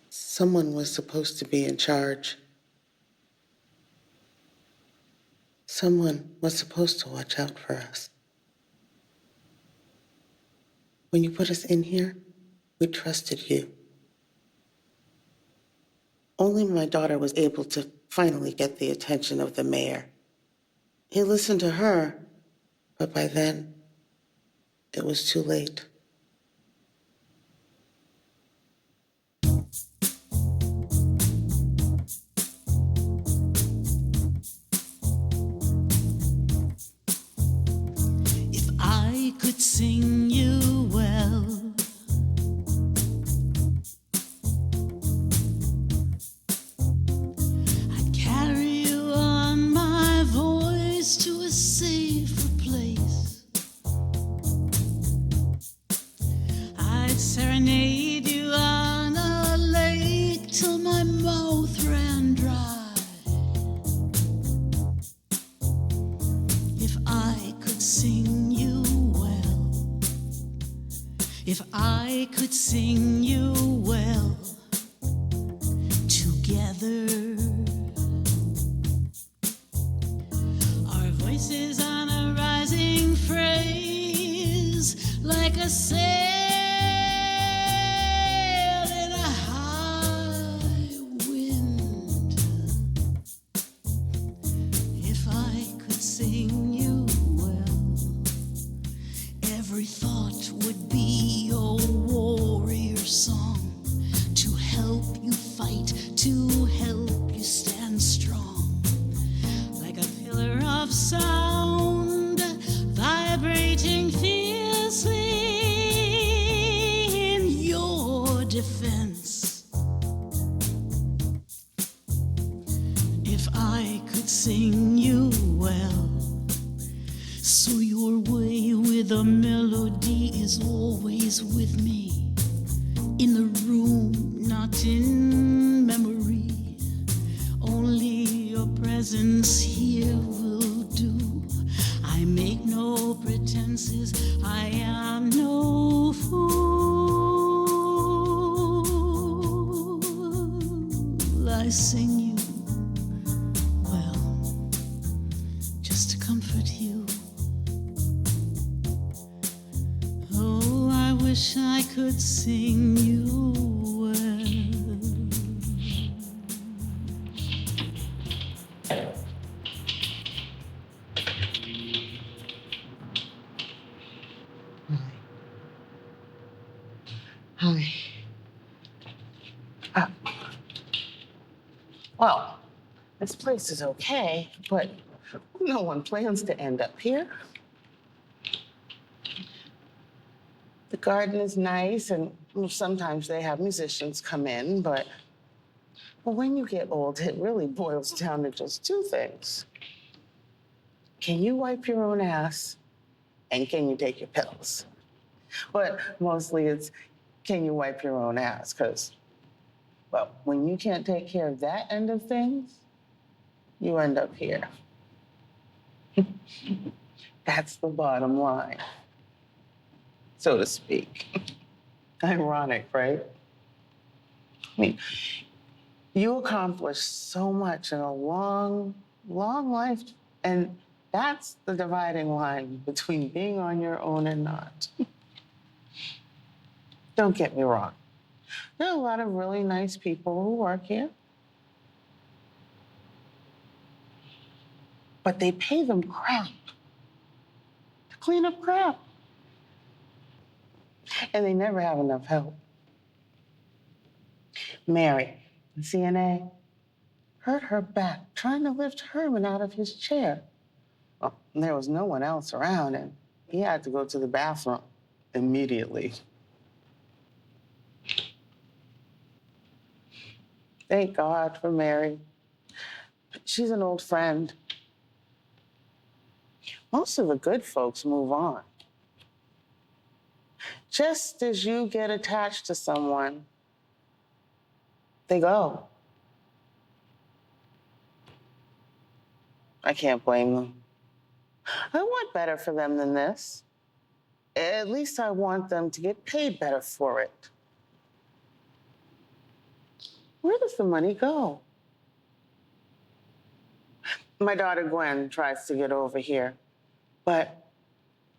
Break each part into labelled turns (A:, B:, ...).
A: Someone was supposed to be in charge. Someone was supposed to watch out for us. When you put us in here, we trusted you. Only my daughter was able to finally get the attention of the mayor. He listened to her, but by then, it was too late.
B: If I could sing you well, I'd carry you on my voice to a safer place. I'd serenade you on a lake till my mouth ran dry. If I could sing you well, if I could sing you well, together, our voices on a rising phrase, like a sail in a high wind. If I could sing you well, every thought would be a warrior song to help you fight, to help you stand strong, like a pillar of sound vibrating fiercely in your defense. If I could sing you well, so your way with a melody is always with me, in the room, not in memory. Only your presence here will do. I make no pretenses, I am no fool. I sing you well, just to comfort you. Oh, I wish I could sing you well.
A: Hi. Uh, well, this place is okay, but no one plans to end up here. The garden is nice, and sometimes they have musicians come in, but when you get old, it really boils down to just two things. Can you wipe your own ass, and can you take your pills? But mostly it's, can you wipe your own ass? Because, well, when you can't take care of that end of things, you end up here. That's the bottom line, so to speak. Ironic, right? I mean, You accomplished so much in a long, long life. And that's the dividing line between being on your own and not. Don't get me wrong. There are a lot of really nice people who work here, but they pay them crap to clean up crap. And they never have enough help. Mary, the CNA, hurt her back trying to lift Herman out of his chair. Well, there was no one else around, and he had to go to the bathroom immediately. Thank God for Mary. She's an old friend. Most of the good folks move on. Just as you get attached to someone, they go. I can't blame them. I want better for them than this. At least I want them to get paid better for it. Where does the money go? My daughter Gwen tries to get over here, but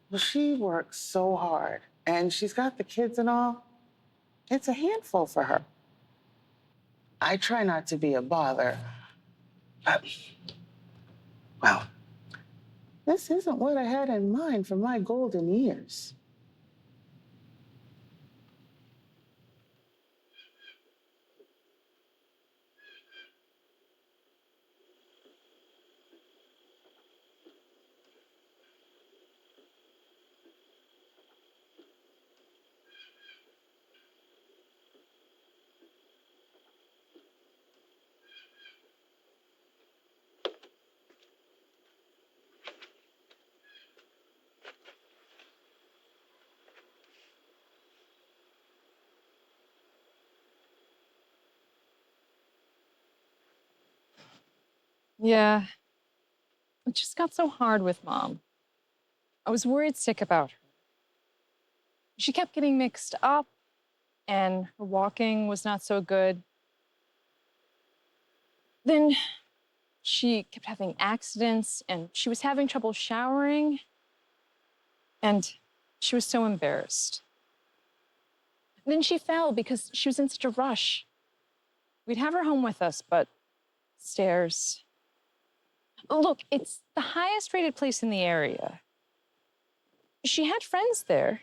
A: well, she works so hard and she's got the kids and all. It's a handful for her. I try not to be a bother, but, well, this isn't what I had in mind for my golden years.
C: Yeah, it just got so hard with Mom. I was worried sick about her. She kept getting mixed up, and her walking was not so good. Then she kept having accidents, and she was having trouble showering, and she was so embarrassed. Then she fell because she was in such a rush. We'd have her home with us, but stairs. Look, it's the highest rated place in the area. She had friends there.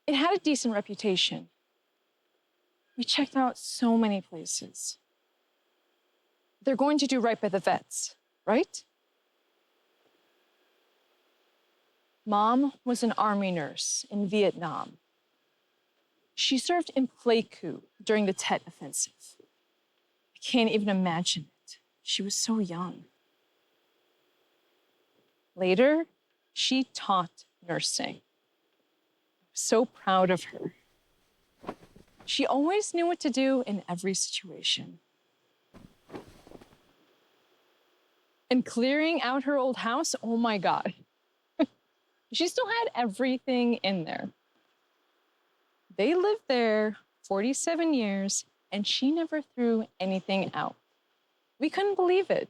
C: It had a decent reputation. We checked out so many places. They're going to do right by the vets, right? Mom was an army nurse in Vietnam. She served in Pleiku during the Tet Offensive. I can't even imagine it. She was so young. Later, she taught nursing. I was so proud of her. She always knew what to do in every situation. And clearing out her old house, oh my God. She still had everything in there. They lived there 47 years, and she never threw anything out. We couldn't believe it.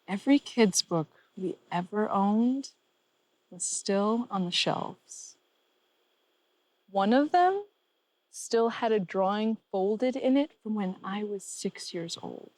C: Every kid's book we ever owned was still on the shelves. One of them still had a drawing folded in it from when I was 6 years old.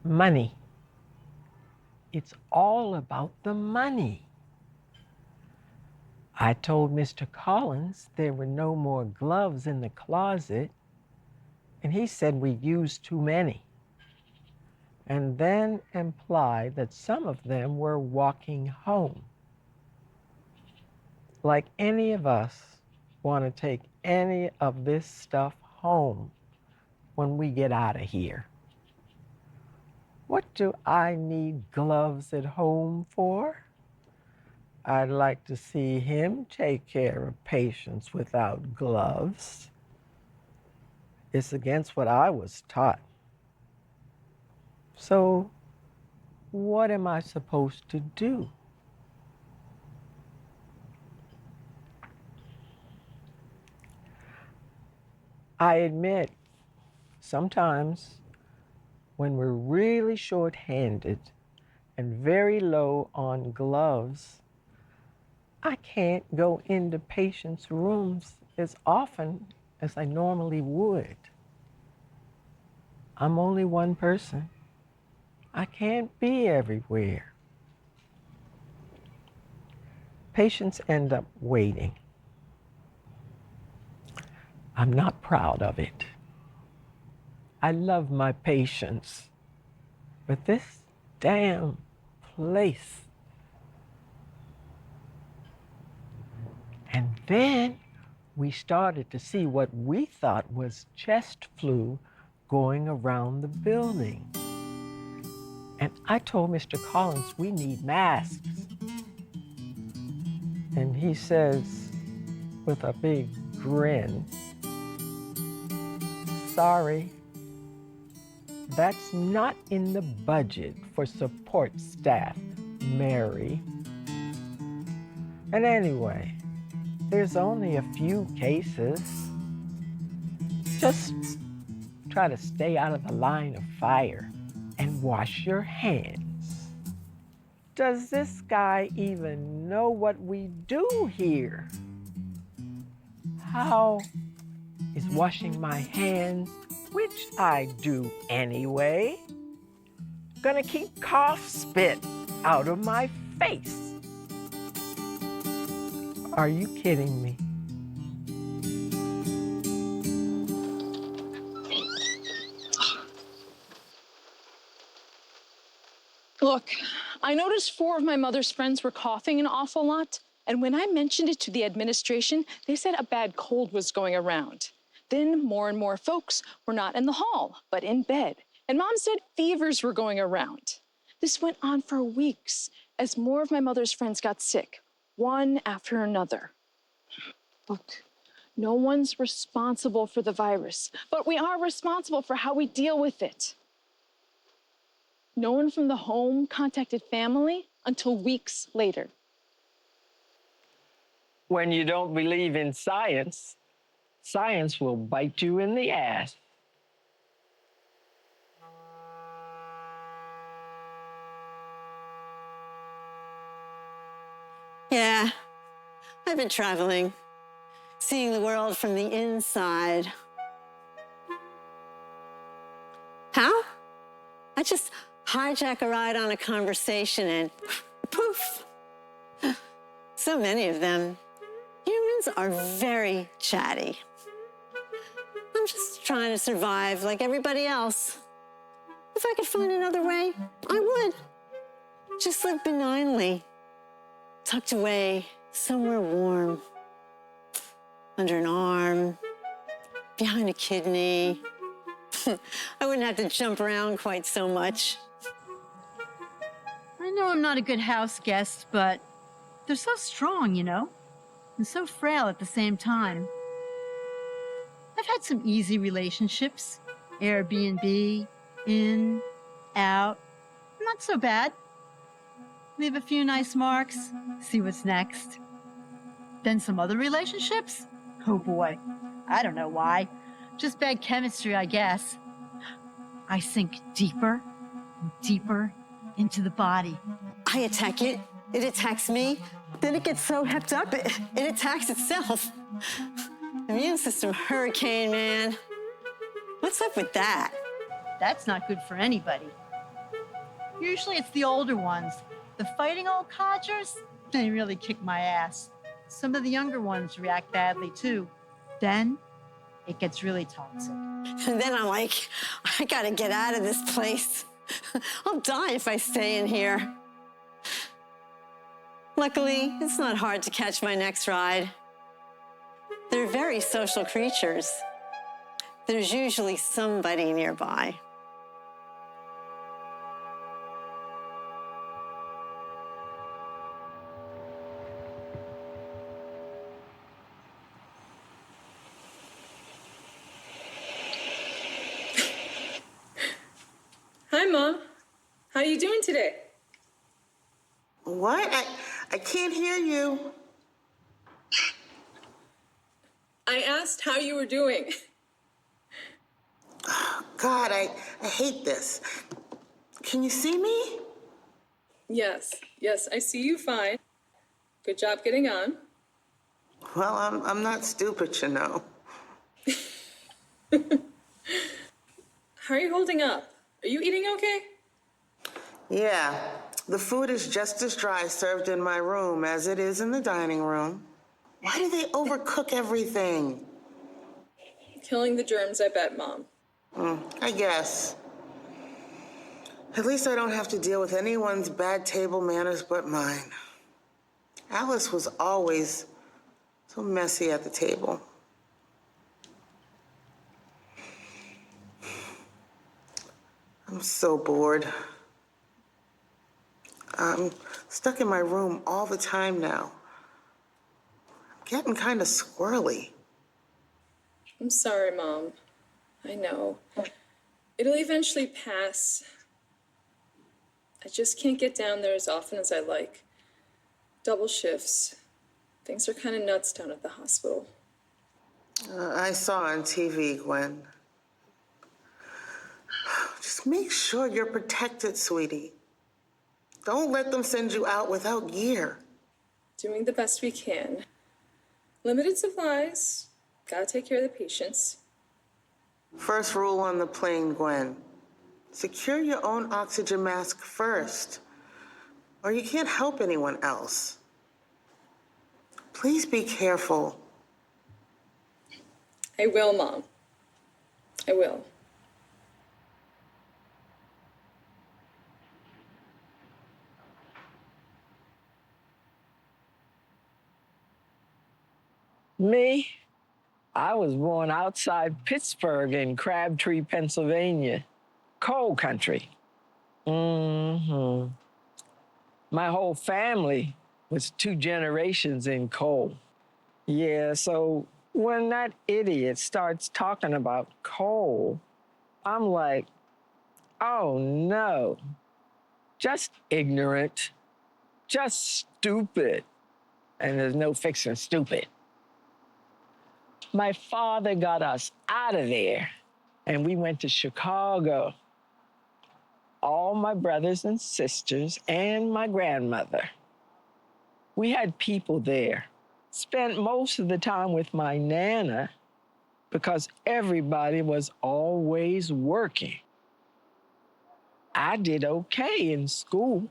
D: Money. It's all about the money. I told Mr. Collins there were no more gloves in the closet, and he said we used too many. and then implied that some of them were walking home. Like any of us want to take any of this stuff home when we get out of here. What do I need gloves at home for? I'd like to see him take care of patients without gloves. It's against what I was taught. So, what am I supposed to do? I admit, sometimes when we're really short-handed and very low on gloves, I can't go into patients' rooms as often as I normally would. I'm only one person. I can't be everywhere. Patients end up waiting. I'm not proud of it. I love my patients, but this damn place. And then we started to see what we thought was chest flu going around the building. And I told Mr. Collins we need masks. And he says with a big grin, sorry, that's not in the budget for support staff, Mary. And anyway, there's only a few cases. Just try to stay out of the line of fire and wash your hands. Does this guy even know what we do here? How is washing my hands, which I do anyway, gonna keep cough spit out of my face? Are you kidding me?
C: Look, I noticed 4 of my mother's friends were coughing an awful lot. And when I mentioned it to the administration, they said a bad cold was going around. Then more and more folks were not in the hall, but in bed. And Mom said fevers were going around. This went on for weeks as more of my mother's friends got sick, one after another. Look, no one's responsible for the virus, but we are responsible for how we deal with it. No one from the home contacted family until weeks later.
D: When you don't believe in science, science will bite you in the ass.
E: Yeah, I've been traveling, seeing the world from the inside. How? I just hijack a ride on a conversation and poof. So many of them. Humans are very chatty. I'm just trying to survive like everybody else. If I could find another way, I would. Just live benignly, tucked away somewhere warm, under an arm, behind a kidney. I wouldn't have to jump around quite so much.
F: I know I'm not a good house guest, but they're so strong, you know, and so frail at the same time. I've had some easy relationships. Airbnb, in, out, not so bad. Leave a few nice marks, see what's next. Then some other relationships? Oh boy, I don't know why. Just bad chemistry, I guess. I sink deeper and deeper into the body.
E: I attack it, it attacks me, then it gets so hepped up, it attacks itself. Immune system hurricane, man. What's up with that?
F: That's not good for anybody. Usually it's the older ones. The fighting old codgers, they really kick my ass. Some of the younger ones react badly too. Then it gets really toxic.
E: And then I'm like, I gotta get out of this place. I'll die if I stay in here. Luckily, it's not hard to catch my next ride. They're very social creatures. There's usually somebody nearby.
G: Hi, Mom. How are you doing today?
A: What? I can't hear you.
G: I asked how you were doing.
A: God, I hate this. Can you see me?
G: Yes, I see you fine. Good job getting on.
A: Well, I'm not stupid, you know.
G: How are you holding up? Are you eating okay?
A: Yeah, the food is just as dry served in my room as it is in the dining room. Why do they overcook everything?
G: Killing the germs, I bet, Mom.
A: I guess. At least I don't have to deal with anyone's bad table manners but mine. Alice was always so messy at the table. I'm so bored. I'm stuck in my room all the time now. I'm getting kind of squirrely.
G: I'm sorry, Mom. I know. It'll eventually pass. I just can't get down there as often as I like. Double shifts. Things are kind of nuts down at the hospital.
A: I saw on TV, Gwen. Just make sure you're protected, sweetie. Don't let them send you out without gear.
G: Doing the best we can. Limited supplies. Gotta take care of the patients.
A: First rule on the plane, Gwen. Secure your own oxygen mask first, or you can't help anyone else. Please be careful.
G: I will, Mom. I will.
D: Me? I was born outside Pittsburgh in Crabtree, Pennsylvania. Coal country. My whole family was 2 generations in coal. Yeah, so when that idiot starts talking about coal, I'm like, oh no, just ignorant, just stupid. And there's no fixing stupid. My father got us out of there, and we went to Chicago. All my brothers and sisters and my grandmother. We had people there. Spent most of the time with my Nana because everybody was always working. I did okay in school,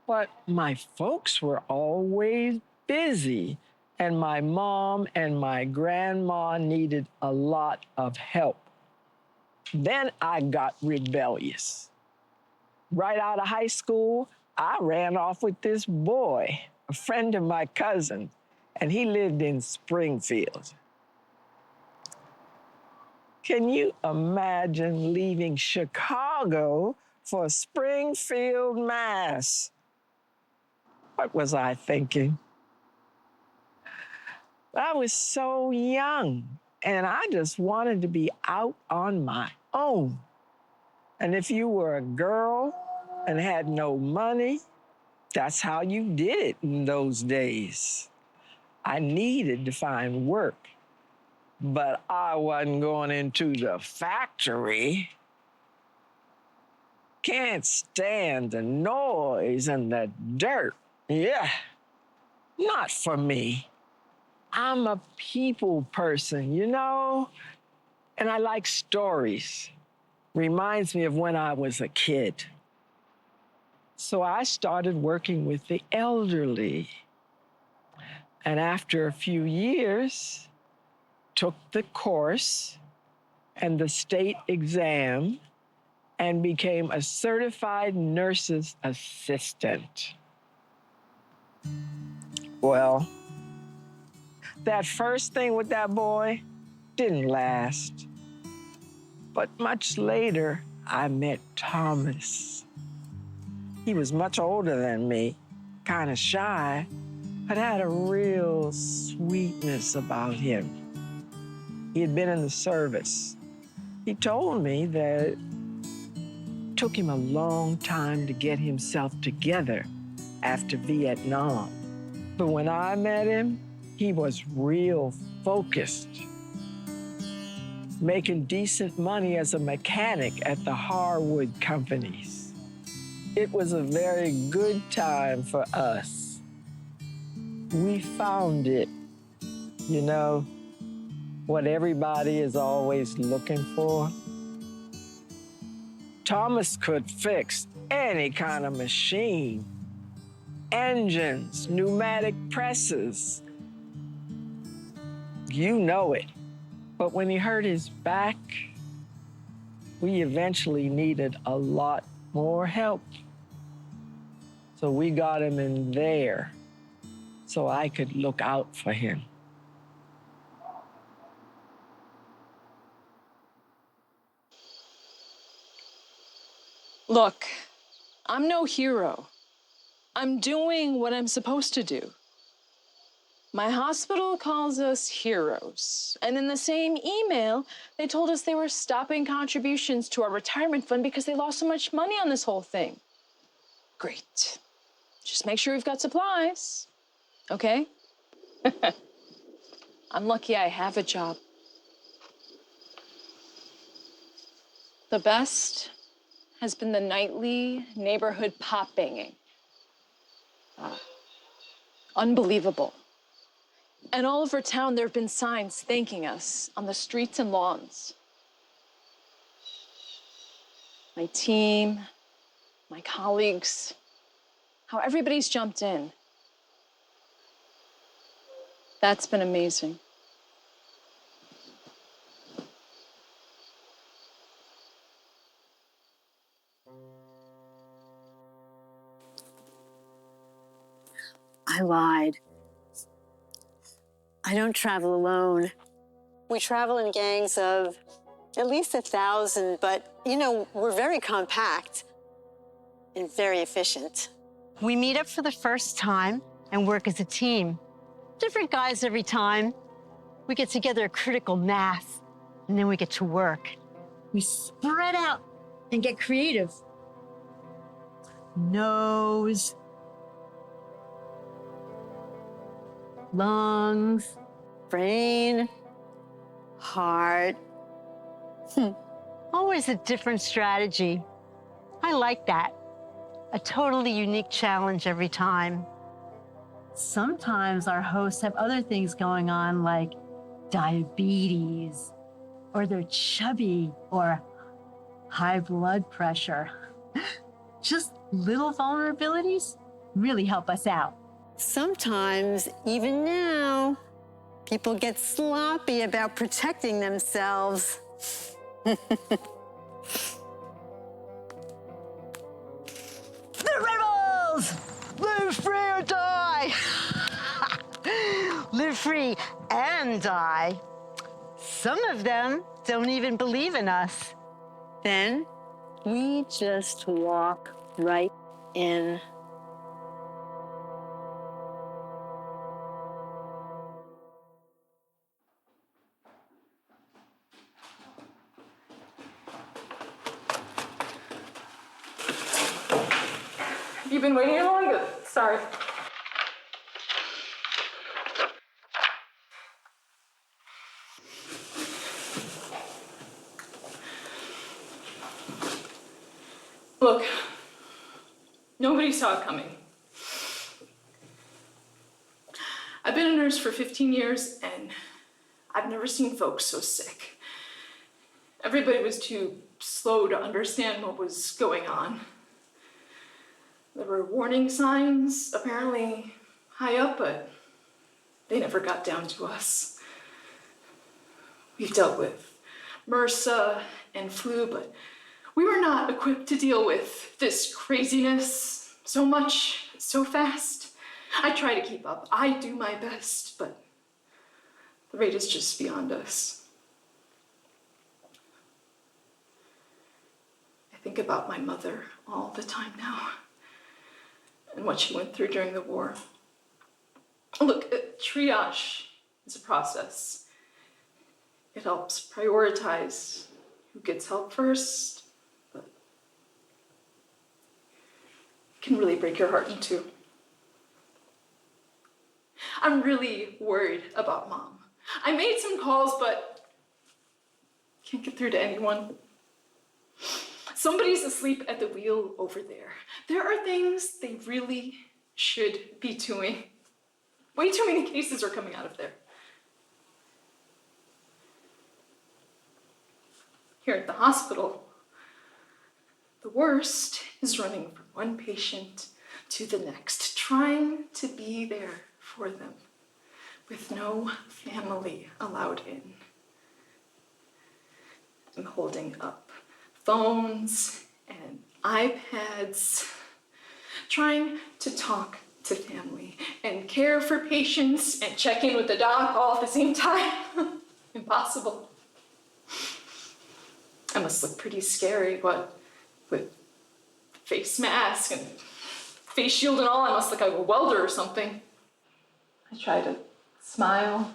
D: but my folks were always busy, and my mom and my grandma needed a lot of help. Then I got rebellious. Right out of high school, I ran off with this boy, a friend of my cousin, and he lived in Springfield. Can you imagine leaving Chicago for Springfield, Mass? What was I thinking? I was so young, and I just wanted to be out on my own. And if you were a girl and had no money, that's how you did it in those days. I needed to find work, but I wasn't going into the factory. Can't stand the noise and the dirt. Yeah, not for me. I'm a people person, you know? And I like stories. Reminds me of when I was a kid. So I started working with the elderly. And after a few years, took the course and the state exam and became a certified nurse's assistant. Well, that first thing with that boy didn't last. But much later, I met Thomas. He was much older than me, kind of shy, but had a real sweetness about him. He had been in the service. He told me that it took him a long time to get himself together after Vietnam. But when I met him, he was real focused, making decent money as a mechanic at the Harwood companies. It was a very good time for us. We found it, you know, what everybody is always looking for. Thomas could fix any kind of machine, engines, pneumatic presses. You know it. But when he hurt his back, we eventually needed a lot more help. So we got him in there so I could look out for him.
C: Look, I'm no hero. I'm doing what I'm supposed to do. My hospital calls us heroes. And in the same email, they told us they were stopping contributions to our retirement fund because they lost so much money on this whole thing. Great. Just make sure we've got supplies, okay? I'm lucky I have a job. The best has been the nightly neighborhood pop banging. Unbelievable. And all over town, there have been signs thanking us on the streets and lawns. My team, my colleagues, how everybody's jumped in. That's been amazing.
E: I lied. I don't travel alone. We travel in gangs of at least 1,000, but, you know, we're very compact and very efficient.
F: We meet up for the first time and work as a team. Different guys every time. We get together a critical mass, and then we get to work. We spread out and get creative. Nose, lungs,
E: Brain, heart.
F: always a different strategy. I like that. A totally unique challenge every time. Sometimes our hosts have other things going on, like diabetes, or they're chubby, or high blood pressure. Just little vulnerabilities really help us out.
E: Sometimes, even now, people get sloppy about protecting themselves.
F: The rebels! Live free or die! Live free and die. Some of them don't even believe in us.
E: Then we just walk right in.
G: You've been waiting long? Sorry. Look, nobody saw it coming. I've been a nurse for 15 years, and I've never seen folks so sick. Everybody was too slow to understand what was going on. There were warning signs, apparently high up, but they never got down to us. We've dealt with MRSA and flu, but We were not equipped to deal with this craziness so much, so fast. I try to keep up. I do my best, but the rate is just beyond us. I think about my mother all the time now and what she went through during the war. Look, triage is a process. It helps prioritize who gets help first, but it can really break your heart in two. I'm really worried about Mom. I made some calls, but can't get through to anyone. Somebody's asleep at the wheel over there. There are things they really should be doing. Way too many cases are coming out of there. Here at the hospital, the worst is running from one patient to the next, trying to be there for them with no family allowed in. I'm holding up phones and iPads, trying to talk to family and care for patients and check in with the doc all at the same time. Impossible. I must look pretty scary, what, with face mask and face shield and all. I must look like a welder or something. I try to smile,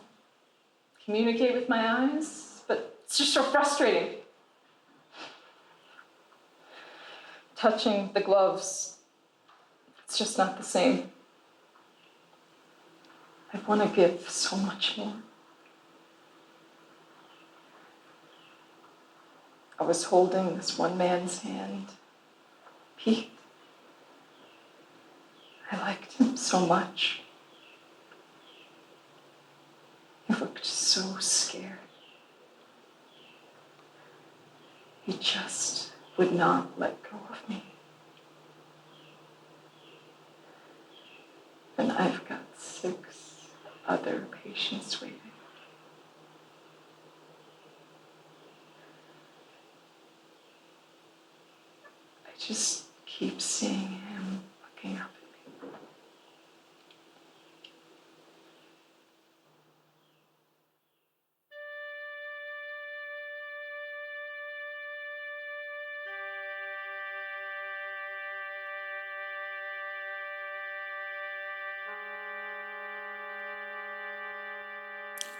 G: communicate with my eyes, but it's just so frustrating. Touching the gloves, it's just not the same. I want to give so much more. I was holding this one man's hand, Pete. I liked him so much. He looked so scared. He just would not let go of me. And I've got 6 other patients waiting. I just keep seeing him looking up at me.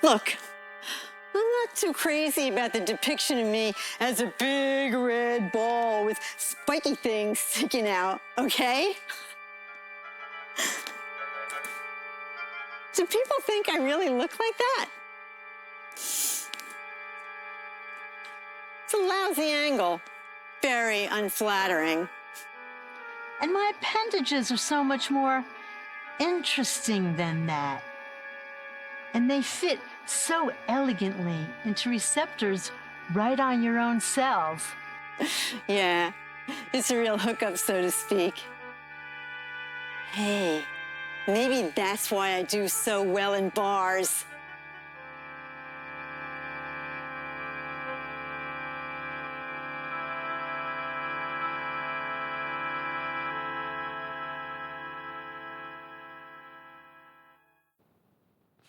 E: Look, I'm not too crazy about the depiction of me as a big red ball with spiky things sticking out, okay? Do people think I really look like that? It's a lousy angle. Very unflattering.
F: And my appendages are so much more interesting than that. And they fit so elegantly into receptors right on your own cells.
E: Yeah, it's a real hookup, so to speak. Hey, maybe that's why I do so well in bars.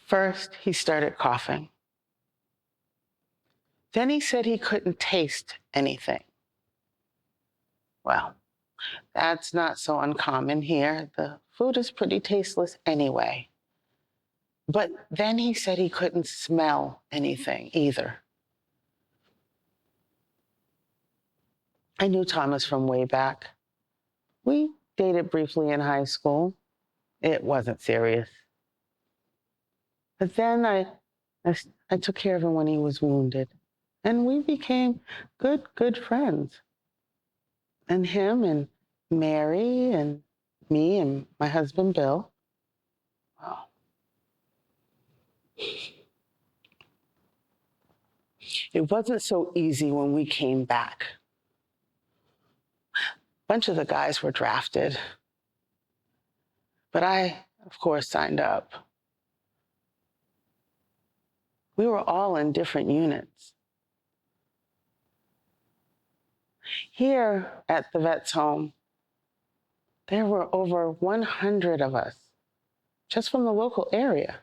A: First, he started coughing. Then he said he couldn't taste anything. Well, that's not so uncommon here. The food is pretty tasteless anyway. But then he said he couldn't smell anything either. I knew Thomas from way back. We dated briefly in high school. It wasn't serious. But then I took care of him when he was wounded. And we became good friends. And him and Mary and me and my husband, Bill. Wow. It wasn't so easy when we came back. A bunch of the guys were drafted. But I, of course, signed up. We were all in different units. Here at the vet's home, there were over 100 of us, just from the local area.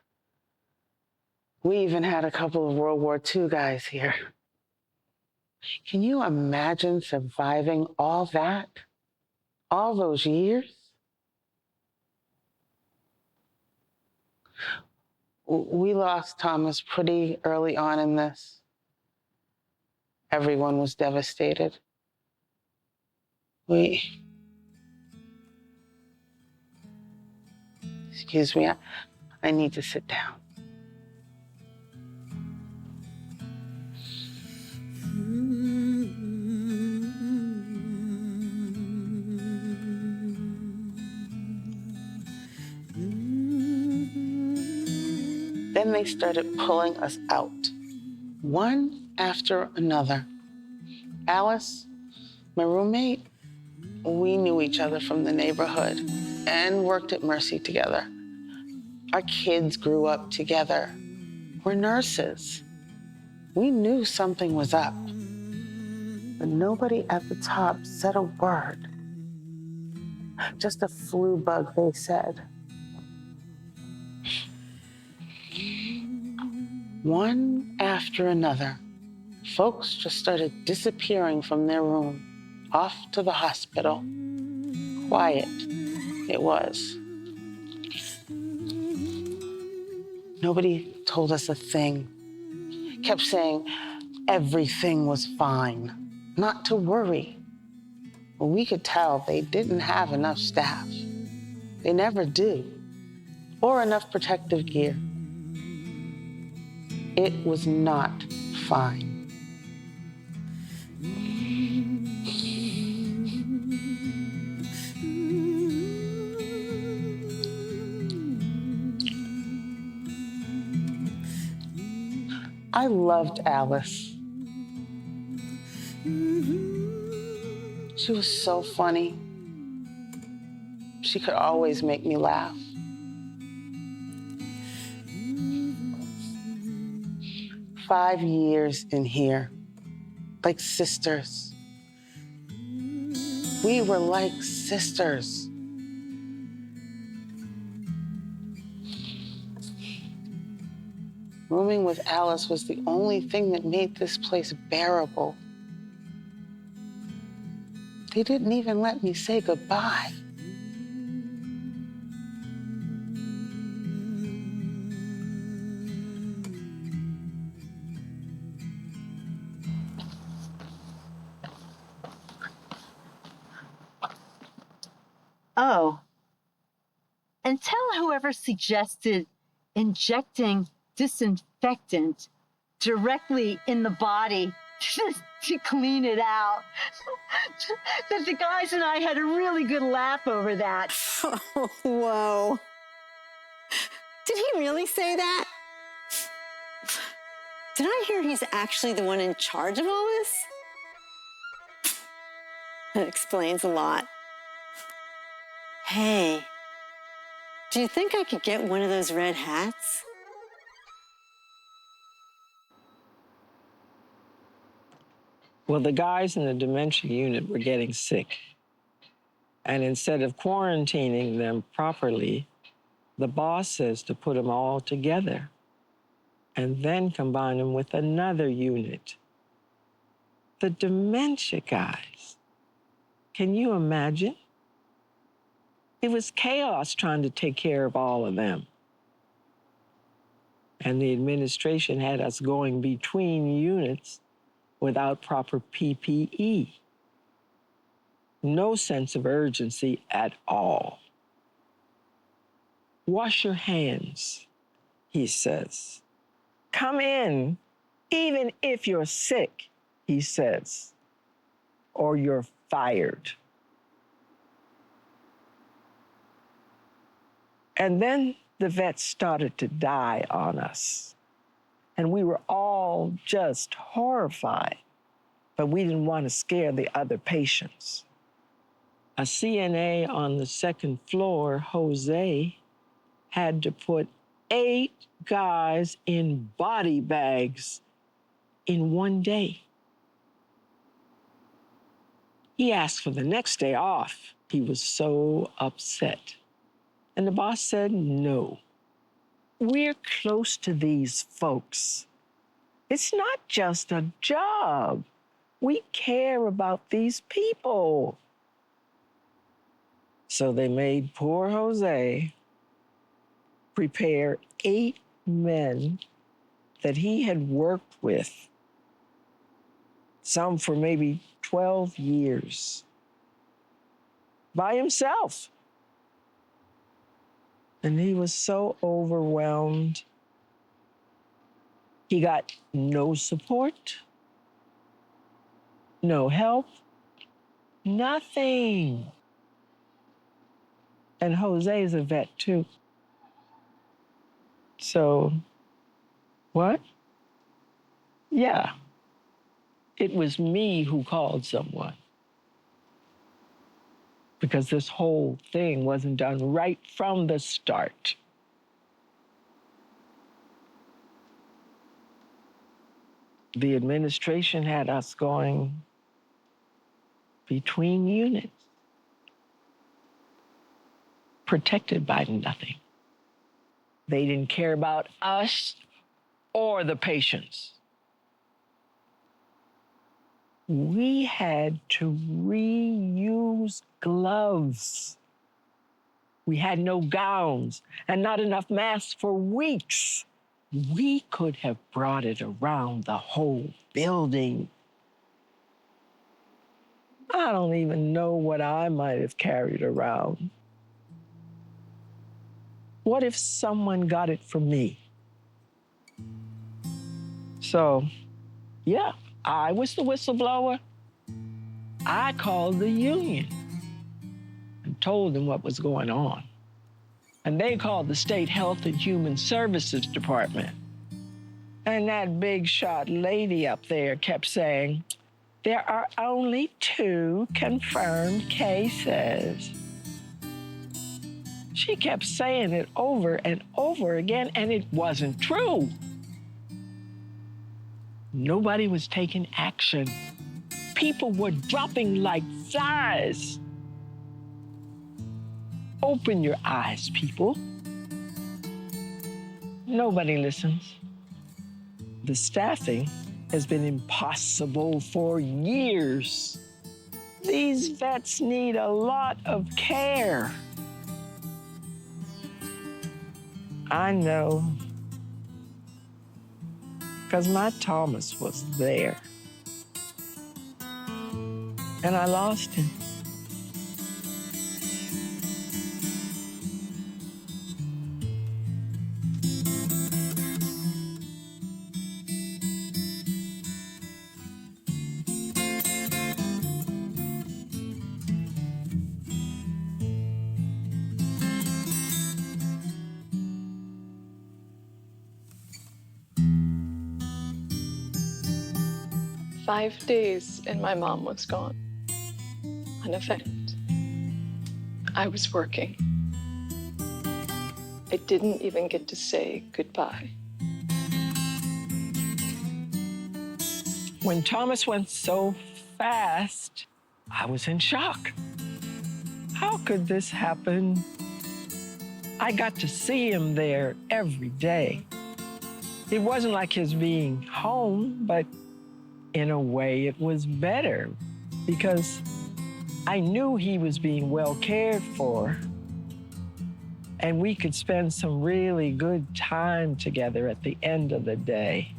A: We even had a couple of World War II guys here. Can you imagine surviving all that? All those years? We lost Thomas pretty early on in this. Everyone was devastated. Excuse me, I need to sit down. Then they started pulling us out, one after another. Alice, my roommate, we knew each other from the neighborhood and worked at Mercy together. Our kids grew up together. We're nurses. We knew something was up, but nobody at the top said a word. Just a flu bug, they said. One after another, folks just started disappearing from their room, off to the hospital. Quiet it was. Nobody told us a thing. Kept saying everything was fine, not to worry. Well, we could tell they didn't have enough staff. They never do, or enough protective gear. It was not fine. I loved Alice. She was so funny. She could always make me laugh. "5 years in here, like sisters. We were like sisters. Rooming with Alice was the only thing that made this place bearable. They didn't even let me say goodbye.
F: Oh, and tell whoever suggested injecting disinfectant directly in the body to clean it out. That the guys and I had a really good laugh over that.
E: Oh, whoa. Did he really say that? Did I hear he's actually the one in charge of all this? That explains a lot. Hey, do you think I could get one of those red hats?
D: Well, the guys in the dementia unit were getting sick. And instead of quarantining them properly, the boss says to put them all together and then combine them with another unit. The dementia guys. Can you imagine? It was chaos trying to take care of all of them. And the administration had us going between units without proper PPE. No sense of urgency at all. Wash your hands, he says. Come in, even if you're sick, he says, or you're fired. And then the vets started to die on us. And we were all just horrified, but we didn't want to scare the other patients. A CNA on the second floor, Jose, had to put 8 guys in body bags in one day. He asked for the next day off. He was so upset. And the boss said, no. We're close to these folks. It's not just a job. We care about these people. So they made poor Jose prepare 8 men that he had worked with, some for maybe 12 years, by himself. And he was so overwhelmed. He got no support, no help, nothing. And Jose is a vet too. So, what? Yeah, it was me who called someone. Because this whole thing wasn't done right from the start. The administration had us going between units, protected by nothing. They didn't care about us or the patients. We had to reuse gloves. We had no gowns and not enough masks for weeks. We could have brought it around the whole building. I don't even know what I might have carried around. What if someone got it from me? So, yeah, I was the whistleblower. I called the union and told them what was going on. And they called the State Health and Human Services Department. And that big shot lady up there kept saying, there are only 2 confirmed cases. She kept saying it over and over again, and it wasn't true. Nobody was taking action. People were dropping like flies. Open your eyes, people. Nobody listens. The staffing has been impossible for years. These vets need a lot of care. I know, because my Thomas was there. And I lost him.
G: "5 days and my mom was gone. An event. I was working. I didn't even get to say goodbye.
D: When Thomas went so fast, I was in shock. How could this happen? I got to see him there every day. It wasn't like his being home, but in a way it was better because I knew he was being well cared for and we could spend some really good time together at the end of the day.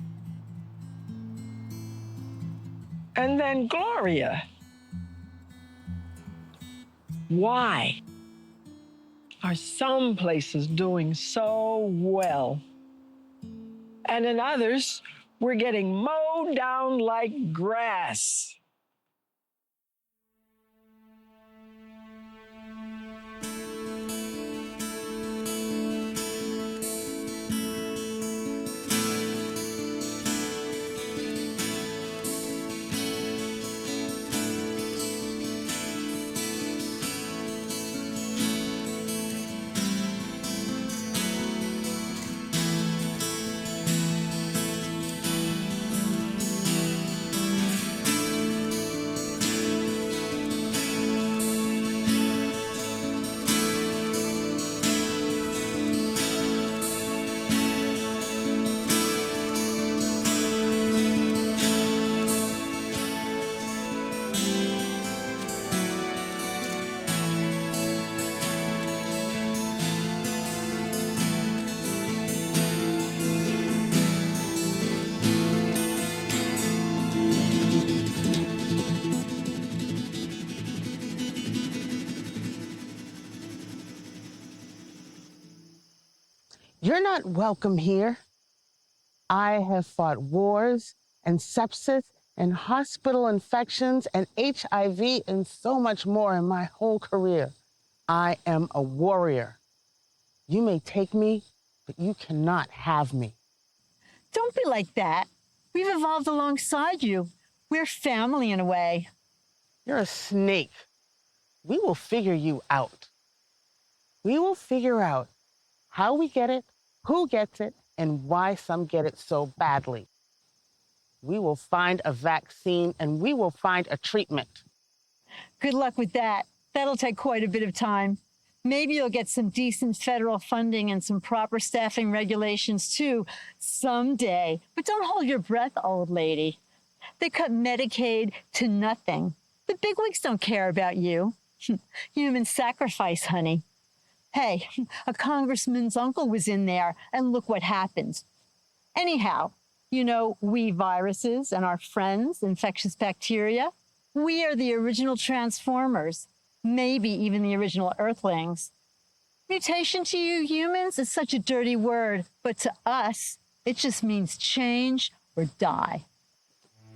D: And then Gloria. Why are some places doing so well and in others we're getting mowed down like grass?
A: You're not welcome here. I have fought wars and sepsis and hospital infections and HIV and so much more in my whole career. I am a warrior. You may take me, but you cannot have me.
F: Don't be like that. We've evolved alongside you. We're family in a way.
A: You're a snake. We will figure you out. We will figure out how we get it, who gets it, and why some get it so badly. We will find a vaccine and we will find a treatment.
F: Good luck with that. That'll take quite a bit of time. Maybe you'll get some decent federal funding and some proper staffing regulations too someday. But don't hold your breath, old lady. They cut Medicaid to nothing. The bigwigs don't care about you. Human sacrifice, honey. Hey, a congressman's uncle was in there, and look what happened. Anyhow, you know, we viruses and our friends, infectious bacteria, we are the original transformers, maybe even the original Earthlings. Mutation to you humans is such a dirty word, but to us, it just means change or die.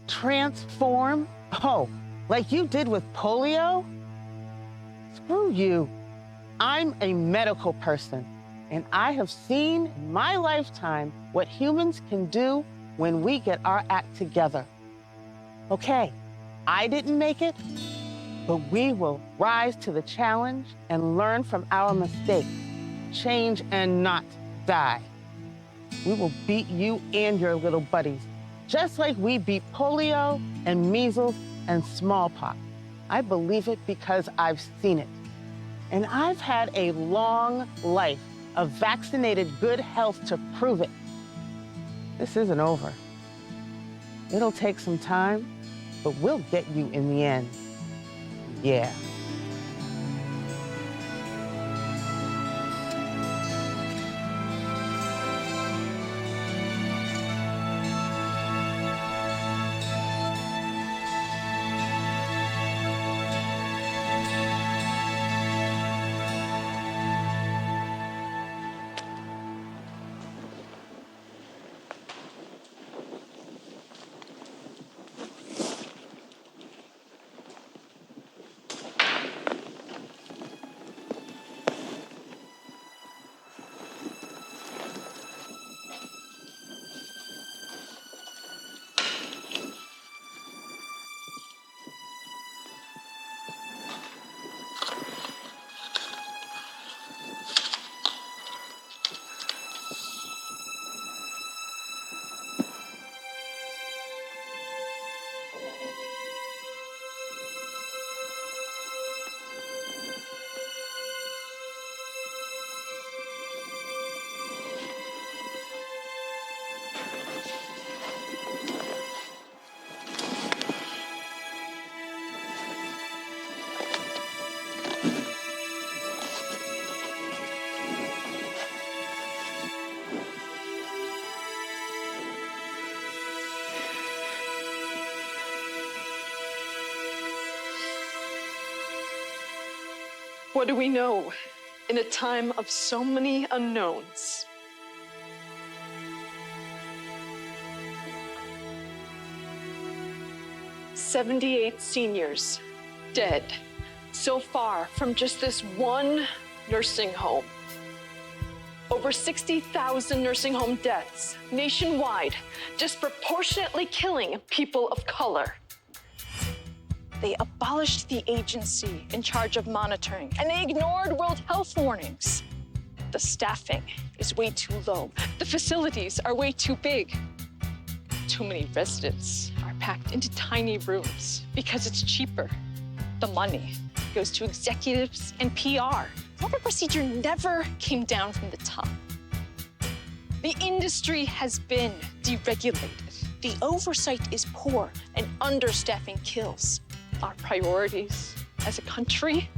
A: Transform? Oh, like you did with polio? Screw you. I'm a medical person, and I have seen in my lifetime what humans can do when we get our act together. Okay, I didn't make it, but we will rise to the challenge and learn from our mistakes, change and not die. We will beat you and your little buddies, just like we beat polio and measles and smallpox. I believe it because I've seen it. And I've had a long life of vaccinated good health to prove it. This isn't over. It'll take some time, but we'll get you in the end. Yeah.
H: What do we know in a time of so many unknowns? "78 seniors dead so far from just this one nursing home. Over 60,000 nursing home deaths nationwide, disproportionately killing people of color. They abolished the agency in charge of monitoring, and they ignored World Health warnings. The staffing is way too low. The facilities are way too big. Too many residents are packed into tiny rooms because it's cheaper. The money goes to executives and PR. Water procedure never came down from the top. The industry has been deregulated. The oversight is poor, and understaffing kills. Our priorities as a country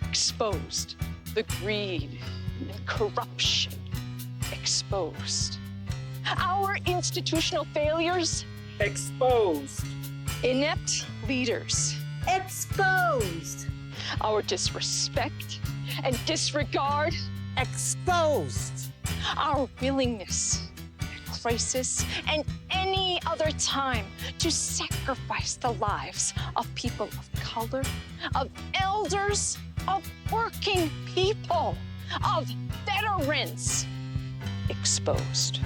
H: exposed. The greed and corruption exposed. Our institutional failures exposed. Inept leaders exposed. Our disrespect and disregard exposed.
C: our willingness at crisis and any other time to sacrifice the lives of people of color, of elders, of working people, of veterans exposed.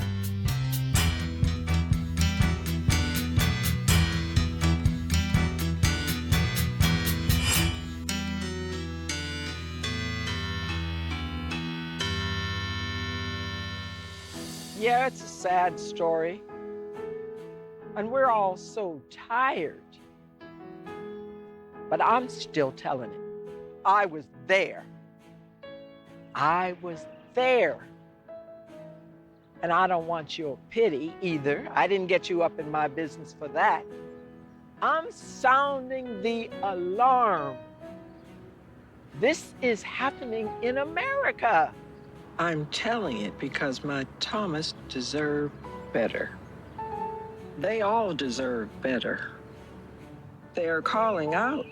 D: Yeah, it's a sad story. And we're all so tired. But I'm still telling it. I was there. I was there. And I don't want your pity either. I didn't get you up in my business for that. I'm sounding the alarm. This is happening in America.
I: I'm telling it because my Thomas deserved better. They all deserve better. They are calling out,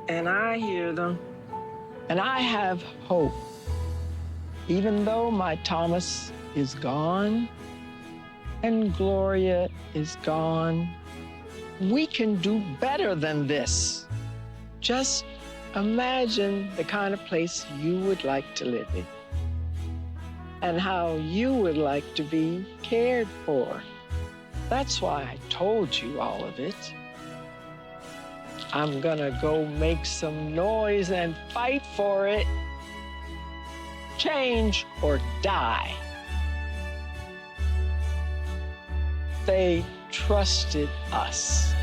I: and I hear them, and I have hope. Even though my Thomas is gone and Gloria is gone, we can do better than this. Just imagine the kind of place you would like to live in and how you would like to be cared for. That's why I told you all of it. I'm gonna go make some noise and fight for it. Change or die. They trusted us.